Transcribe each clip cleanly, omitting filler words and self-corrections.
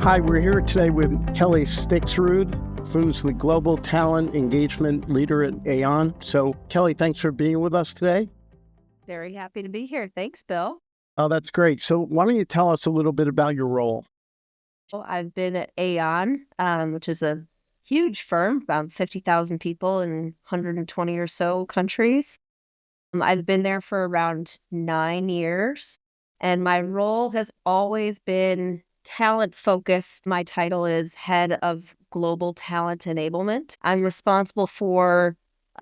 Hi, we're here today with Kelly Stixrud, who's the Global Talent Engagement Leader at Aon. So, Kelly, thanks for being with us today. Very happy to be here. Thanks, Bill. Oh, that's great. So, why don't you tell us a little bit about your role? Well, I've been at Aon, which is a huge firm, about 50,000 people in 120 or so countries. I've been there for around 9 years, and my role has always been talent focused. My title is Head of Global Talent Enablement. I'm responsible for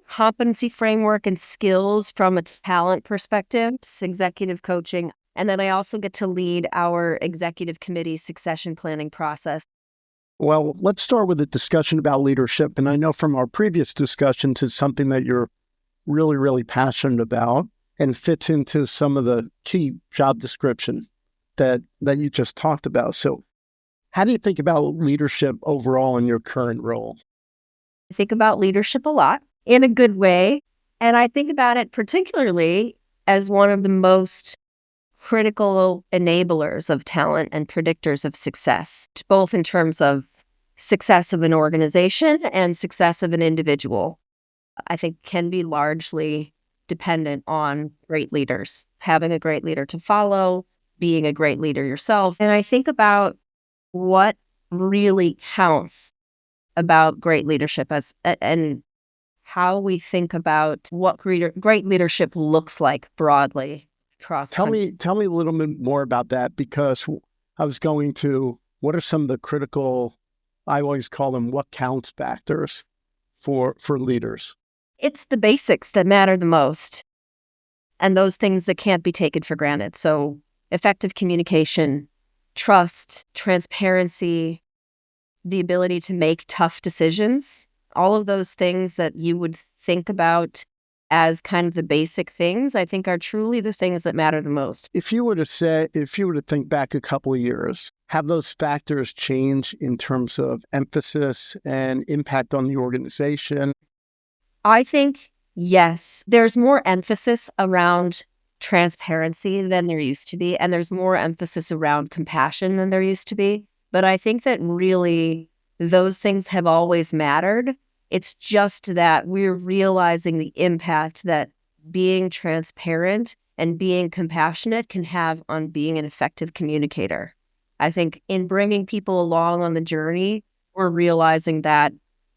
competency framework and skills from a talent perspective, executive coaching. And then I also get to lead our executive committee succession planning process. Well, let's start with a discussion about leadership. And I know from our previous discussions, it's something that you're really, really passionate about and fits into some of the key job description that you just talked about. So how do you think about leadership overall in your current role? I think about leadership a lot in a good way. And I think about it particularly as one of the most critical enablers of talent and predictors of success, both in terms of success of an organization and success of an individual. I think can be largely dependent on great leaders, having a great leader to follow, being a great leader yourself. And I think about what really counts about great leadership and how we think about what great leadership looks like broadly across country. Tell me a little bit more about that, because I was going to, what are some of the critical, I always call them what counts factors for leaders? It's the basics that matter the most, and those things that can't be taken for granted. So effective communication, trust, transparency, the ability to make tough decisions, all of those things that you would think about as kind of the basic things, I think are truly the things that matter the most. If you were to think back a couple of years, have those factors changed in terms of emphasis and impact on the organization? I think, yes, there's more emphasis around transparency than there used to be, and there's more emphasis around compassion than there used to be. But I think that really those things have always mattered. It's just that we're realizing the impact that being transparent and being compassionate can have on being an effective communicator. I think in bringing people along on the journey, we're realizing that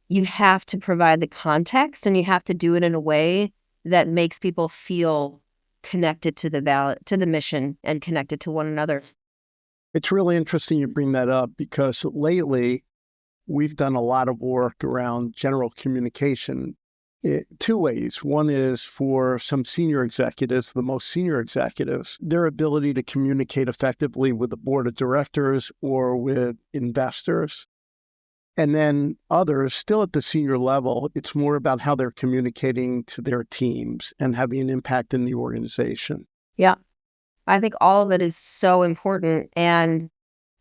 you have to provide the context and you have to do it in a way that makes people feel connected to the mission and connected to one another. It's really interesting you bring that up, because lately we've done a lot of work around general communication two ways. One is for some senior executives, the most senior executives, their ability to communicate effectively with the board of directors or with investors. And then others, still at the senior level, it's more about how they're communicating to their teams and having an impact in the organization. Yeah, I think all of it is so important. And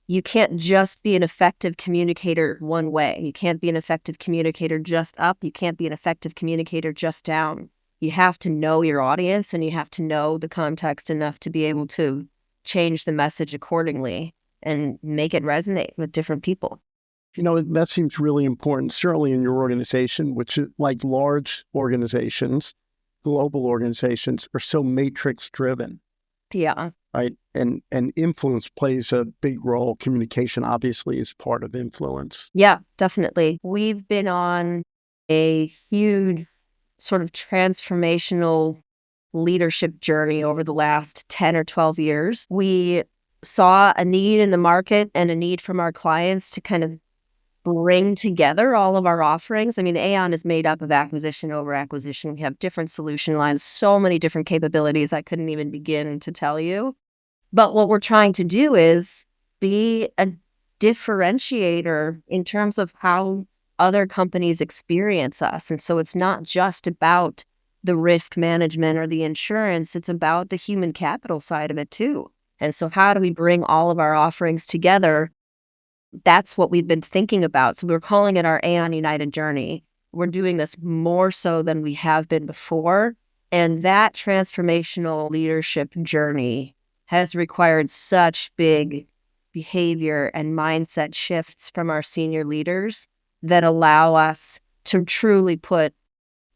you can't just be an effective communicator one way. You can't be an effective communicator just up. You can't be an effective communicator just down. You have to know your audience and you have to know the context enough to be able to change the message accordingly and make it resonate with different people. You know, that seems really important, certainly in your organization, which, like large organizations, global organizations, are so matrix driven. Yeah. Right. And influence plays a big role. Communication obviously is part of influence. Yeah, definitely. We've been on a huge sort of transformational leadership journey over the last 10 or 12 years. We saw a need in the market and a need from our clients to kind of bring together all of our offerings. I mean, Aon is made up of acquisition over acquisition. We have different solution lines, so many different capabilities I couldn't even begin to tell you. But what we're trying to do is be a differentiator in terms of how other companies experience us. And so it's not just about the risk management or the insurance, it's about the human capital side of it too. And so how do we bring all of our offerings together? That's what we've been thinking about. So we're calling it our Aon United journey. We're doing this more so than we have been before. And that transformational leadership journey has required such big behavior and mindset shifts from our senior leaders that allow us to truly put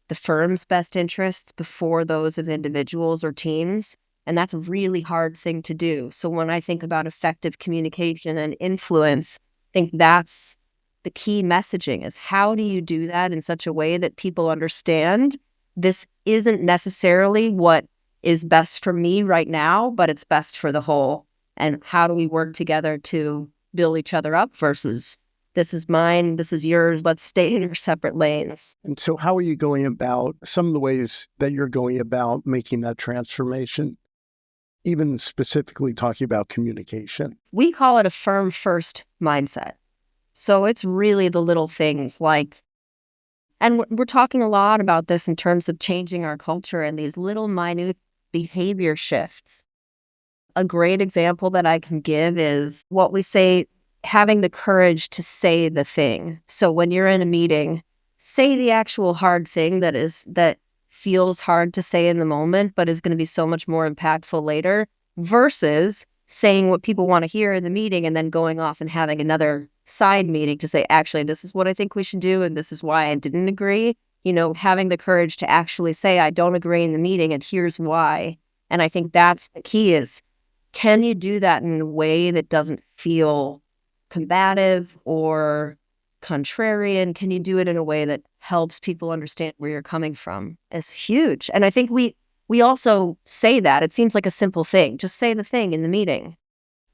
the firm's best interests before those of individuals or teams. And that's a really hard thing to do. So when I think about effective communication and influence, I think that's the key messaging is how do you do that in such a way that people understand this isn't necessarily what is best for me right now, but it's best for the whole. And how do we work together to build each other up versus this is mine, this is yours, let's stay in our separate lanes. And so how are you going about some of the ways that you're going about making that transformation, even specifically talking about communication? We call it a firm first mindset. So it's really the little things like, and we're talking a lot about this in terms of changing our culture and these little minute behavior shifts. A great example that I can give is what we say, having the courage to say the thing. So when you're in a meeting, say the actual hard thing that feels hard to say in the moment, but is going to be so much more impactful later, versus saying what people want to hear in the meeting and then going off and having another side meeting to say, actually, this is what I think we should do, and this is why I didn't agree. Having the courage to actually say, I don't agree in the meeting, and here's why. And I think that's the key is, can you do that in a way that doesn't feel combative or contrarian? Can you do it in a way that helps people understand where you're coming from? It's huge. And I think we also say that. It seems like a simple thing. Just say the thing in the meeting.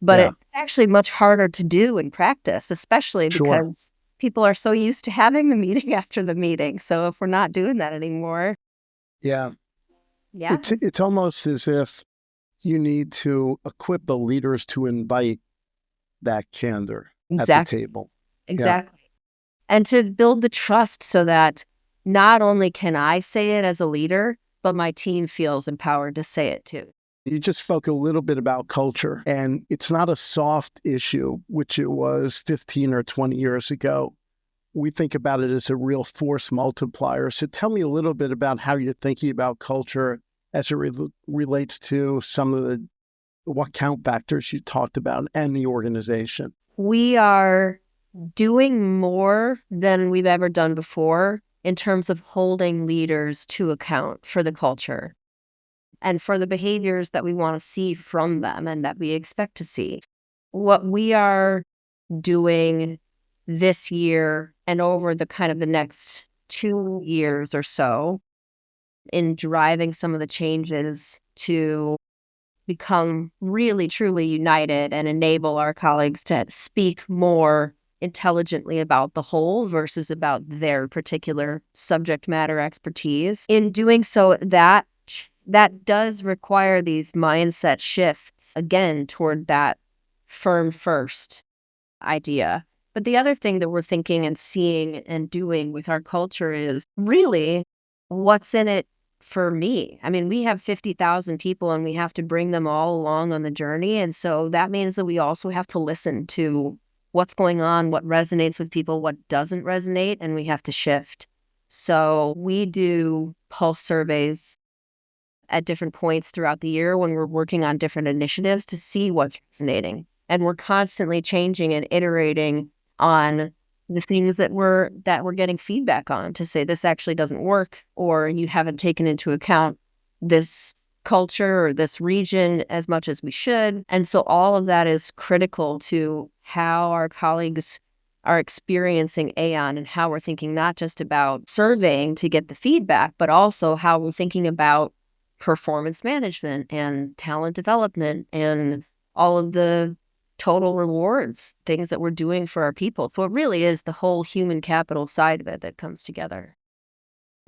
But Yeah, it's actually much harder to do in practice, especially sure. because people are so used to having the meeting after the meeting. So if we're not doing that anymore, Yeah. yeah, It's almost as if you need to equip the leaders to invite that candor at the exactly. table. Yeah. Exactly. And to build the trust so that not only can I say it as a leader, but my team feels empowered to say it too. You just spoke a little bit about culture, and it's not a soft issue, which it was 15 or 20 years ago. We think about it as a real force multiplier. So tell me a little bit about how you're thinking about culture as it relates to some of the what count factors you talked about and the organization. We are doing more than we've ever done before in terms of holding leaders to account for the culture and for the behaviors that we want to see from them and that we expect to see. What we are doing this year and over the kind of the next 2 years or so in driving some of the changes to become really, truly united and enable our colleagues to speak more intelligently about the whole versus about their particular subject matter expertise. In doing so, that does require these mindset shifts, again, toward that firm first idea. But the other thing that we're thinking and seeing and doing with our culture is really what's in it for me. I mean, we have 50,000 people and we have to bring them all along on the journey. And so that means that we also have to listen to what's going on, what resonates with people, what doesn't resonate, and we have to shift. So we do pulse surveys at different points throughout the year when we're working on different initiatives to see what's resonating. And we're constantly changing and iterating on the things that we're getting feedback on to say this actually doesn't work, or you haven't taken into account this culture or this region as much as we should. And so all of that is critical to how our colleagues are experiencing Aon and how we're thinking not just about surveying to get the feedback, but also how we're thinking about performance management and talent development and all of the total rewards, things that we're doing for our people. So it really is the whole human capital side of it that comes together.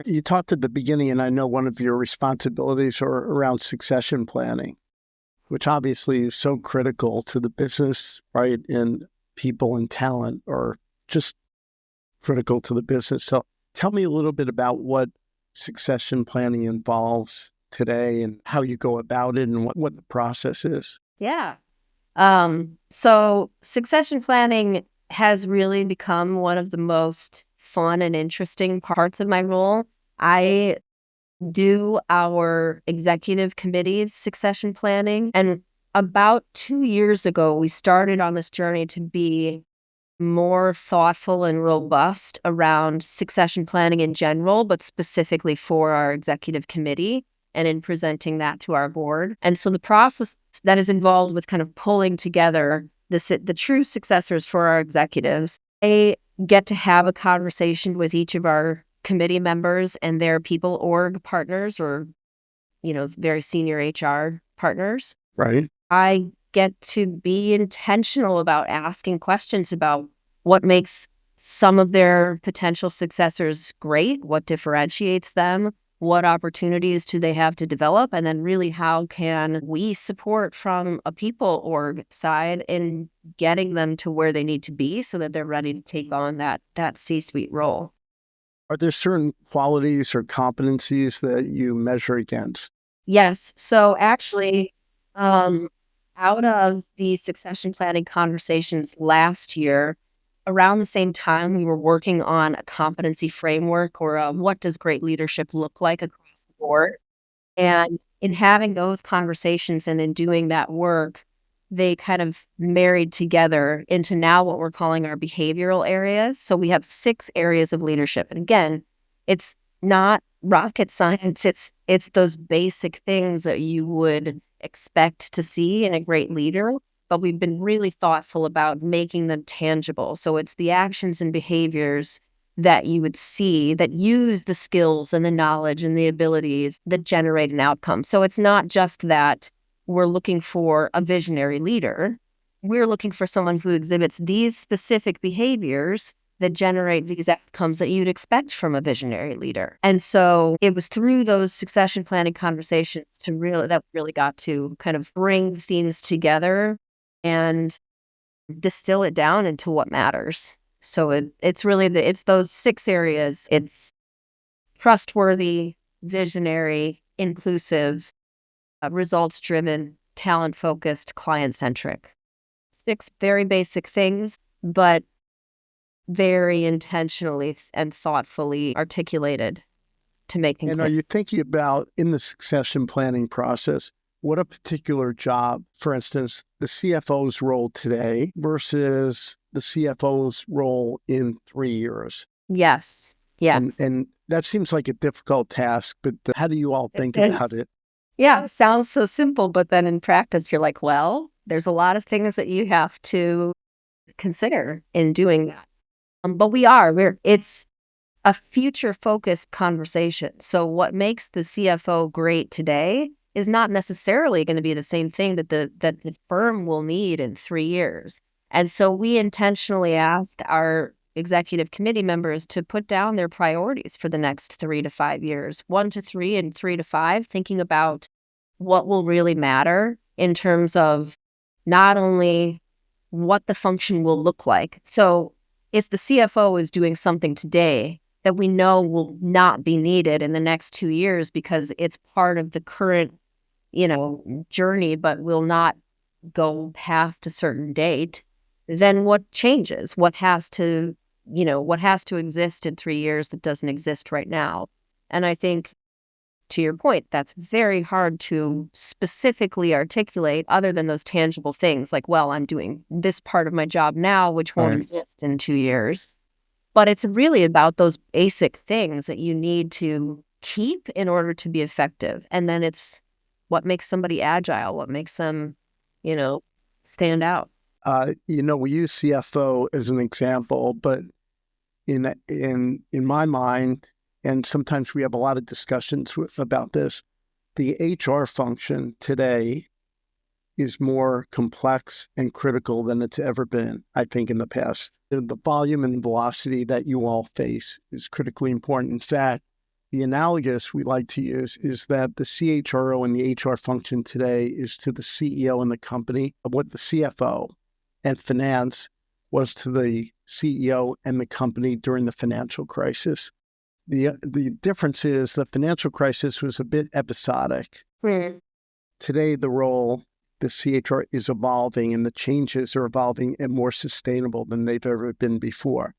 You talked at the beginning, and I know one of your responsibilities are around succession planning, which obviously is so critical to the business, right? And people and talent are just critical to the business. So tell me a little bit about what succession planning involves today and how you go about it and what the process is. Yeah. So succession planning has really become one of the most fun and interesting parts of my role. I do our executive committee's succession planning, and About 2 years ago, we started on this journey to be more thoughtful and robust around succession planning in general, but specifically for our executive committee and in presenting that to our board. And so the process that is involved with kind of pulling together the true successors for our executives, they get to have a conversation with each of our committee members and their people org partners or, very senior HR partners. Right. I get to be intentional about asking questions about what makes some of their potential successors great, what differentiates them, what opportunities do they have to develop, and then really how can we support from a people org side in getting them to where they need to be so that they're ready to take on that C-suite role. Are there certain qualities or competencies that you measure against? Yes. So actually, out of the succession planning conversations last year, around the same time, we were working on a competency framework or what does great leadership look like across the board. And in having those conversations and in doing that work, they kind of married together into now what we're calling our behavioral areas. So we have 6 areas of leadership. And again, it's not rocket science. It's those basic things that you would expect to see in a great leader, but we've been really thoughtful about making them tangible. So it's the actions and behaviors that you would see that use the skills and the knowledge and the abilities that generate an outcome. So it's not just that we're looking for a visionary leader. We're looking for someone who exhibits these specific behaviors that generate these outcomes that you'd expect from a visionary leader. And so it was through those succession planning conversations that really got to kind of bring themes together and distill it down into what matters. So it's really it's those 6 areas. It's trustworthy, visionary, inclusive, results-driven, talent-focused, client-centric. 6 very basic things, but very intentionally and thoughtfully articulated to make them And clear. are you thinking about in the succession planning process, what a particular job, for instance, the CFO's role today versus the CFO's role in 3 years? Yes. Yes. And that seems like a difficult task, but how do you all think It's about it? Yeah, sounds so simple, but then in practice, you're like, well, there's a lot of things that you have to consider in doing that. But it's a future focused conversation. So what makes the CFO great today is not necessarily going to be the same thing that the firm will need in 3 years. And so we intentionally asked our executive committee members to put down their priorities for the next 3 to 5 years, 1 to 3 and 3 to 5, thinking about what will really matter in terms of not only what the function will look like. So if the CFO is doing something today that we know will not be needed in the next 2 years because it's part of the current, journey, but will not go past a certain date, then what changes? What has to exist in 3 years that doesn't exist right now? And I think, to your point, that's very hard to specifically articulate other than those tangible things like, well, I'm doing this part of my job now, which won't Right. exist in 2 years. But it's really about those basic things that you need to keep in order to be effective. And then it's what makes somebody agile, what makes them, stand out. We use CFO as an example, but in my mind, and sometimes we have a lot of discussions about this, the HR function today is more complex and critical than it's ever been, I think, in the past. The volume and velocity that you all face is critically important. In fact, the analogous we like to use is that the CHRO and the HR function today is to the CEO and the company of what the CFO and finance was to the CEO and the company during the financial crisis. The difference is the financial crisis was a bit episodic. Today, the role, the CHR is evolving and the changes are evolving and more sustainable than they've ever been before.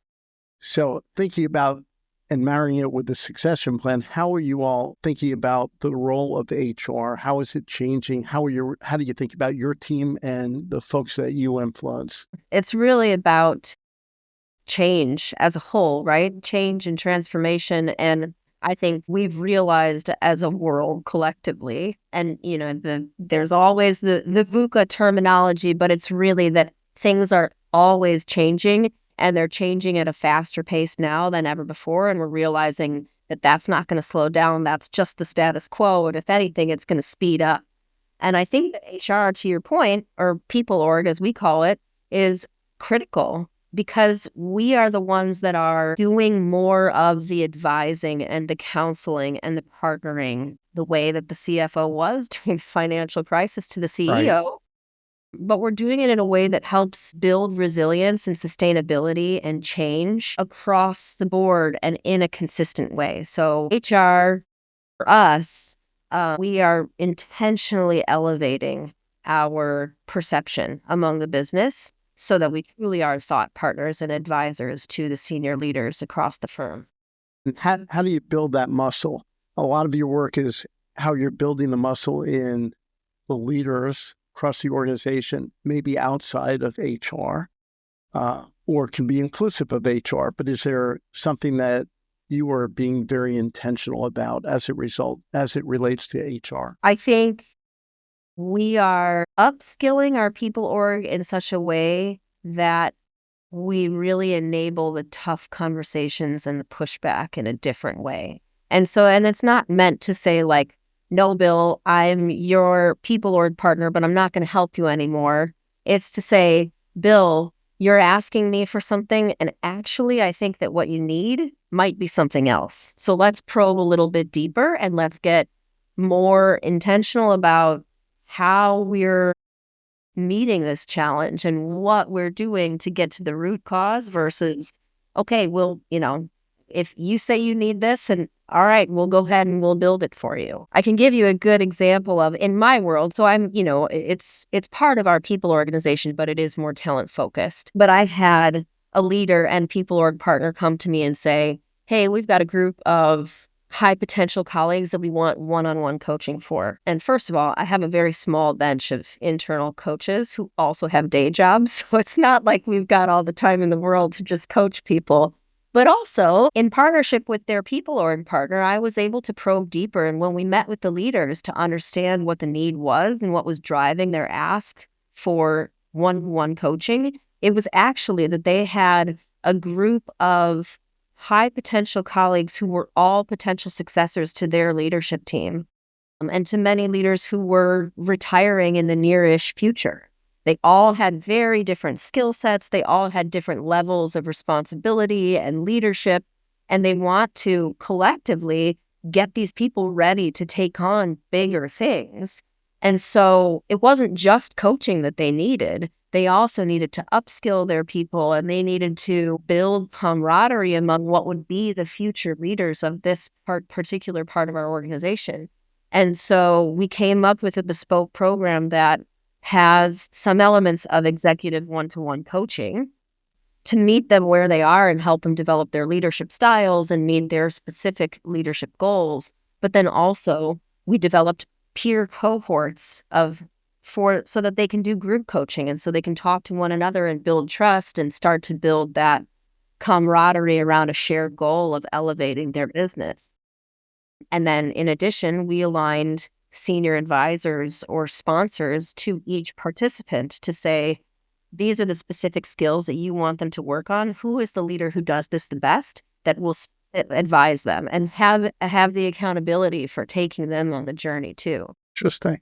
So thinking about and marrying it with the succession plan, how are you all thinking about the role of HR? How is it changing? How do you think about your team and the folks that you influence? It's really about change as a whole, right? Change and transformation. And I think we've realized as a world collectively, and there's always the VUCA terminology, but it's really that things are always changing, and they're changing at a faster pace now than ever before. And we're realizing that that's not going to slow down. That's just the status quo. And if anything, it's going to speed up. And I think that HR, to your point, or people org, as we call it, is critical because we are the ones that are doing more of the advising and the counseling and the partnering the way that the CFO was during the financial crisis to the CEO. Right. But we're doing it in a way that helps build resilience and sustainability and change across the board and in a consistent way. So HR, for us, we are intentionally elevating our perception among the business so that we truly are thought partners and advisors to the senior leaders across the firm. And how do you build that muscle? A lot of your work is how you're building the muscle in the leaders across the organization, maybe outside of HR, or can be inclusive of HR. But is there something that you are being very intentional about as it relates to HR? I think we are upskilling our people org in such a way that we really enable the tough conversations and the pushback in a different way. And it's not meant to say like, no, Bill, I'm your people org partner, but I'm not going to help you anymore. It's to say, Bill, you're asking me for something, and actually, I think that what you need might be something else. So let's probe a little bit deeper and let's get more intentional about how we're meeting this challenge and what we're doing to get to the root cause versus, okay, well, if you say you need this, and all right, we'll go ahead and we'll build it for you. I can give you a good example of in my world. So it's part of our people organization, but it is more talent focused. But I've had a leader and people org partner come to me and say, hey, we've got a group of high potential colleagues that we want one-on-one coaching for. And first of all, I have a very small bench of internal coaches who also have day jobs. So it's not like we've got all the time in the world to just coach people. But also, in partnership with their people org partner, I was able to probe deeper. And when we met with the leaders to understand what the need was and what was driving their ask for one-on-one coaching, it was actually that they had a group of high potential colleagues who were all potential successors to their leadership team, and to many leaders who were retiring in the near-ish future. They all had very different skill sets. They all had different levels of responsibility and leadership, and they want to collectively get these people ready to take on bigger things. And so it wasn't just coaching that they needed. They also needed to upskill their people, and they needed to build camaraderie among what would be the future leaders of this particular part of our organization. And so we came up with a bespoke program that has some elements of executive one-to-one coaching to meet them where they are and help them develop their leadership styles and meet their specific leadership goals. But then also we developed peer cohorts so that they can do group coaching, and so they can talk to one another and build trust and start to build that camaraderie around a shared goal of elevating their business. And then in addition, we aligned senior advisors or sponsors to each participant to say, these are the specific skills that you want them to work on. Who is the leader who does this the best that will advise them and have the accountability for taking them on the journey too. Interesting.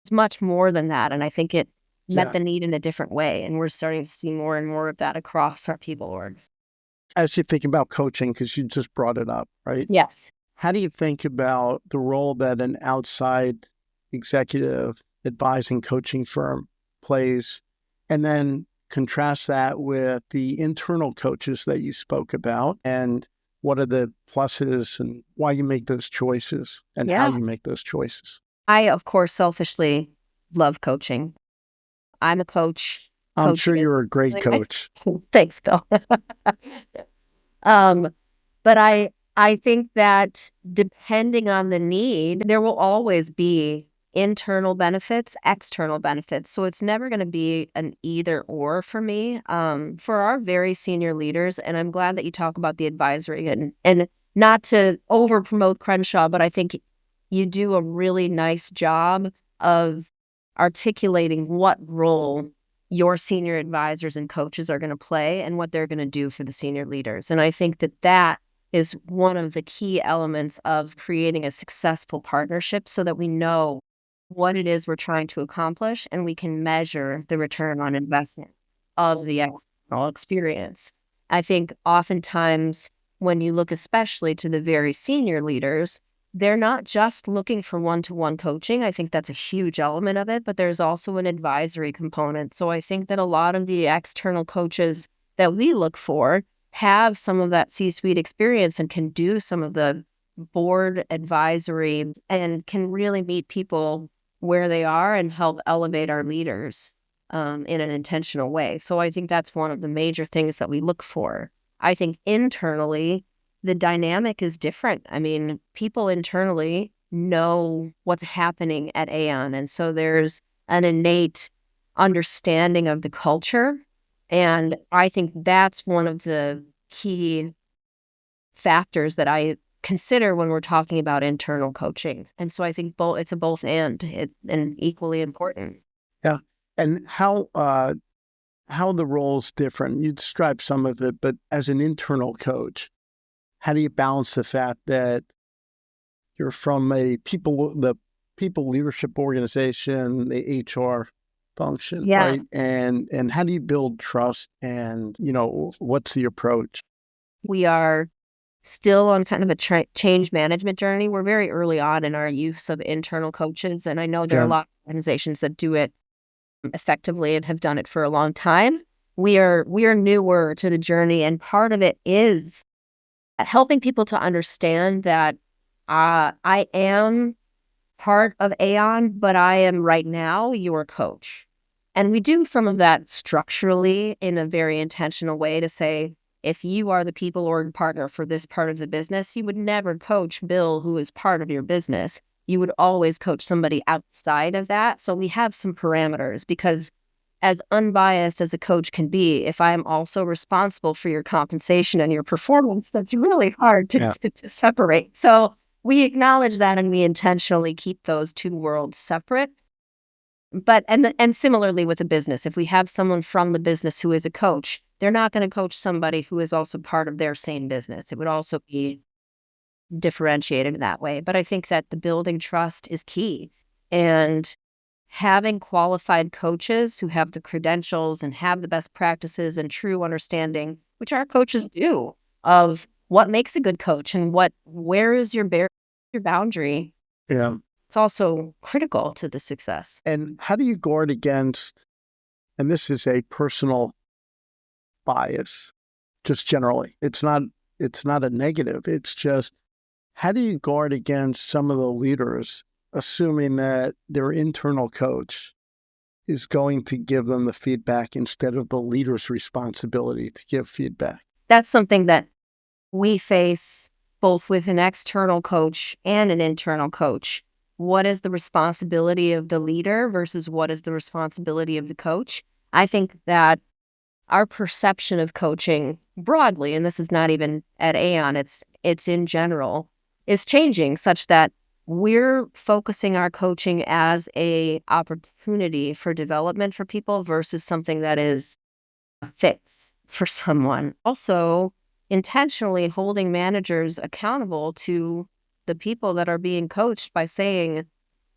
It's much more than that. And I think it met the need in a different way. And we're starting to see more and more of that across our people org. As you think about coaching, because you just brought it up, right? Yes. How do you think about the role that an outside executive advising coaching firm plays? And then contrast that with the internal coaches that you spoke about, and what are the pluses and why you make those choices and how you make those choices. I, of course, selfishly love coaching. I'm a coach. I'm sure you're a great coach. Thanks, Bill. But I think that depending on the need, there will always be internal benefits, external benefits. So it's never going to be an either or for me. For our very senior leaders, and I'm glad that you talk about the advisory and not to over promote Crenshaw, but I think you do a really nice job of articulating what role your senior advisors and coaches are going to play and what they're going to do for the senior leaders. And I think that that is one of the key elements of creating a successful partnership so that we know what it is we're trying to accomplish and we can measure the return on investment of the external experience. I think oftentimes when you look especially to the very senior leaders, they're not just looking for one-to-one coaching. I think that's a huge element of it, but there's also an advisory component. So I think that a lot of the external coaches that we look for have some of that C-suite experience and can do some of the board advisory and can really meet people where they are and help elevate our leaders in an intentional way. So I think that's one of the major things that we look for. I think internally, the dynamic is different. I mean, people internally know what's happening at Aon. And so there's an innate understanding of the culture. And I think that's one of the key factors that I consider when we're talking about internal coaching. And so I think it's a both and equally important. Yeah. And how the role's different. You described some of it, but as an internal coach, how do you balance the fact that you're from the people leadership organization, the HR function, Yeah. right? And how do you build trust and, what's the approach? We are still on kind of a change management journey. We're very early on in our use of internal coaches. And I know there are a lot of organizations that do it effectively and have done it for a long time. We are newer to the journey. And part of it is helping people to understand that I am part of Aon, but I am right now your coach. And we do some of that structurally in a very intentional way to say, if you are the people org partner for this part of the business, you would never coach Bill, who is part of your business. You would always coach somebody outside of that. So we have some parameters because as unbiased as a coach can be, if I'm also responsible for your compensation and your performance, that's really hard to separate. So we acknowledge that and we intentionally keep those two worlds separate. But and similarly with a business, if we have someone from the business who is a coach, they're not going to coach somebody who is also part of their same business. It would also be differentiated in that way. But I think that the building trust is key. And having qualified coaches who have the credentials and have the best practices and true understanding, which our coaches do, of what makes a good coach and where is your boundary. Yeah. It's also critical to the success. And how do you guard against, and this is a personal bias, just generally, it's not a negative. It's just, how do you guard against some of the leaders assuming that their internal coach is going to give them the feedback instead of the leader's responsibility to give feedback? That's something that we face both with an external coach and an internal coach. What is the responsibility of the leader versus what is the responsibility of the coach? I think that our perception of coaching broadly, and this is not even at Aon, it's in general, is changing such that we're focusing our coaching as a opportunity for development for people versus something that is a fix for someone. Also, intentionally holding managers accountable to the people that are being coached by saying,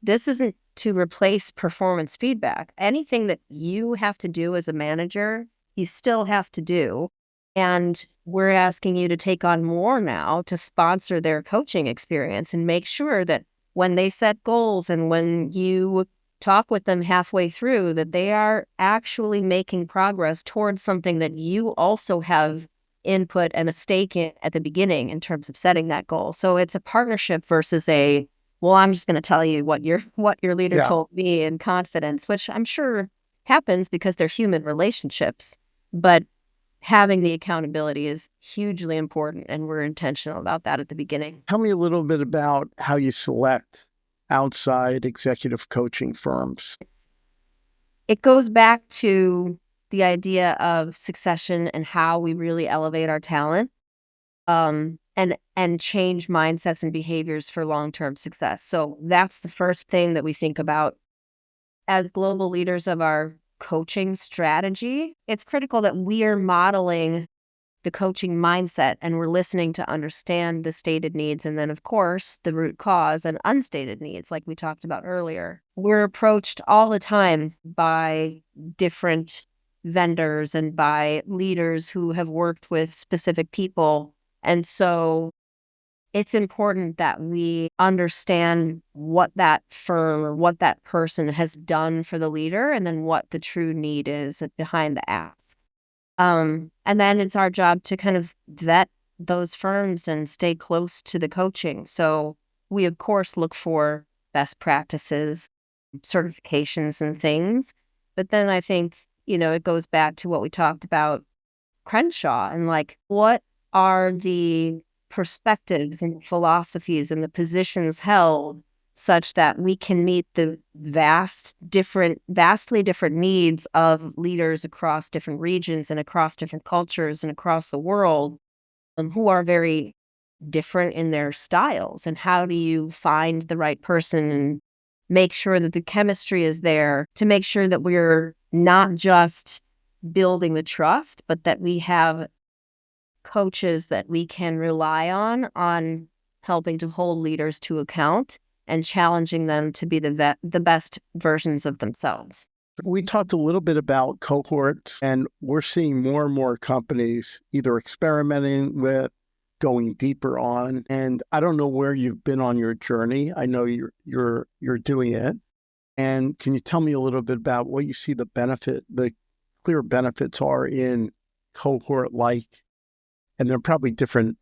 this isn't to replace performance feedback. Anything that you have to do as a manager, you still have to do. And we're asking you to take on more now to sponsor their coaching experience and make sure that when they set goals and when you talk with them halfway through, that they are actually making progress towards something that you also have input and a stake in at the beginning in terms of setting that goal. So it's a partnership versus well, I'm just going to tell you what your leader told me in confidence, which I'm sure happens because they're human relationships. But having the accountability is hugely important, and we're intentional about that at the beginning. Tell me a little bit about how you select outside executive coaching firms. It goes back to the idea of succession and how we really elevate our talent, and change mindsets and behaviors for long-term success. So that's the first thing that we think about as global leaders of our coaching strategy. It's critical that we are modeling the coaching mindset and we're listening to understand the stated needs and then, of course, the root cause and unstated needs, like we talked about earlier. We're approached all the time by different vendors and by leaders who have worked with specific people. And so it's important that we understand what that firm or what that person has done for the leader and then what the true need is behind the ask. And then it's our job to kind of vet those firms and stay close to the coaching. So we, of course, look for best practices, certifications and things. But then I think, it goes back to what we talked about Crenshaw and like, what are the perspectives and philosophies and the positions held such that we can meet the vastly different needs of leaders across different regions and across different cultures and across the world, who are very different in their styles. And how do you find the right person and make sure that the chemistry is there to make sure that we're not just building the trust, but that we have coaches that we can rely on helping to hold leaders to account and challenging them to be the best versions of themselves. We talked a little bit about cohorts, and we're seeing more and more companies either experimenting with, going deeper on. And I don't know where you've been on your journey. I know you're doing it. And can you tell me a little bit about what you see the clear benefits are in cohort-like? And they're probably different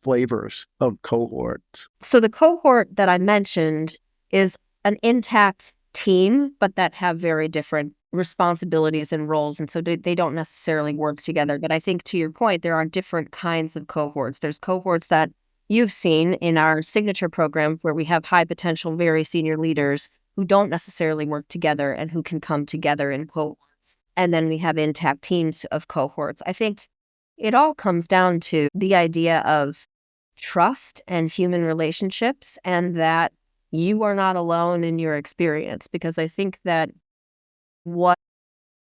flavors of cohorts. So the cohort that I mentioned is an intact team, but that have very different responsibilities and roles. And so they don't necessarily work together. But I think to your point, there are different kinds of cohorts. There's cohorts that you've seen in our signature program where we have high potential, very senior leaders who don't necessarily work together and who can come together in cohorts. And then we have intact teams of cohorts. I think it all comes down to the idea of trust and human relationships, and that you are not alone in your experience. Because I think that what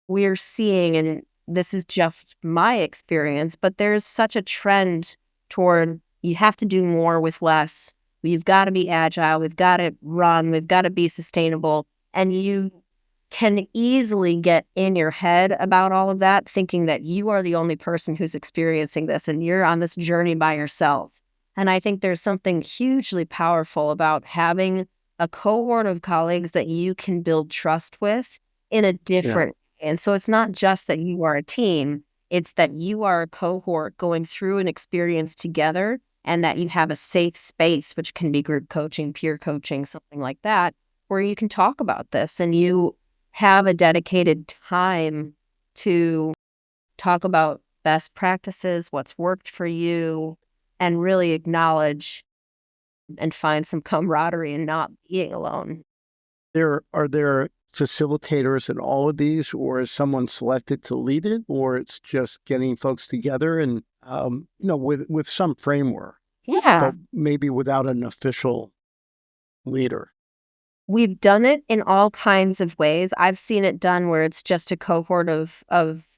we're seeing, and this is just my experience, but there's such a trend toward you have to do more with less. We've got to be agile. We've got to run. We've got to be sustainable. And you can easily get in your head about all of that, thinking that you are the only person who's experiencing this and you're on this journey by yourself. And I think there's something hugely powerful about having a cohort of colleagues that you can build trust with in a different way. And so it's not just that you are a team, it's that you are a cohort going through an experience together and that you have a safe space, which can be group coaching, peer coaching, something like that, where you can talk about this and you have a dedicated time to talk about best practices, what's worked for you, and really acknowledge and find some camaraderie in not being alone. Are there facilitators in all of these, or is someone selected to lead it, or it's just getting folks together and with some framework, but maybe without an official leader? We've done it in all kinds of ways. I've seen it done where it's just a cohort of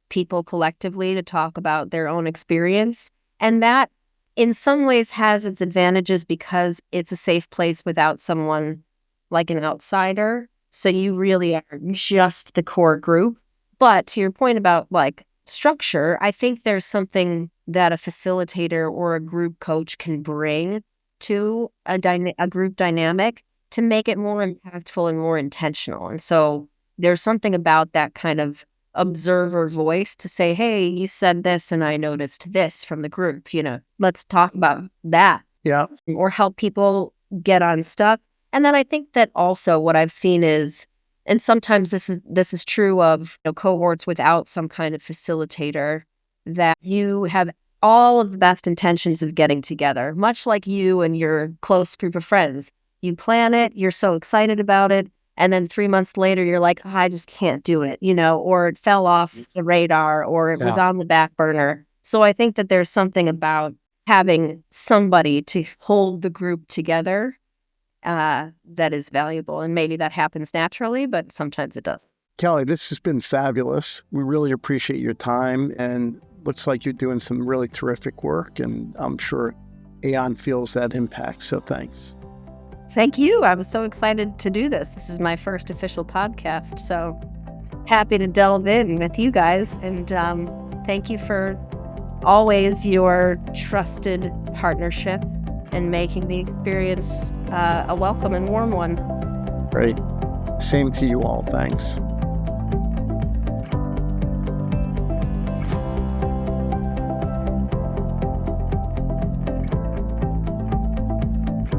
people collectively to talk about their own experience. And that in some ways has its advantages because it's a safe place without someone like an outsider. So you really are just the core group. But to your point about like structure, I think there's something that a facilitator or a group coach can bring to a group dynamic to make it more impactful and more intentional. And so there's something about that kind of observer voice to say, hey, you said this and I noticed this from the group, let's talk about that. Yeah. Or help people get unstuck. And then I think that also what I've seen is, and sometimes this is true of cohorts without some kind of facilitator, that you have all of the best intentions of getting together, much like you and your close group of friends. You plan it, you're so excited about it, and then 3 months later, you're like, I just can't do it, or it fell off the radar, or it was on the back burner. So I think that there's something about having somebody to hold the group together that is valuable. And maybe that happens naturally, but sometimes it does. Kelly, this has been fabulous. We really appreciate your time, and looks like you're doing some really terrific work, and I'm sure Aon feels that impact. So thanks. Thank you. I was so excited to do this. This is my first official podcast, so happy to delve in with you guys. And thank you for always your trusted partnership and making the experience a welcome and warm one. Great. Same to you all. Thanks.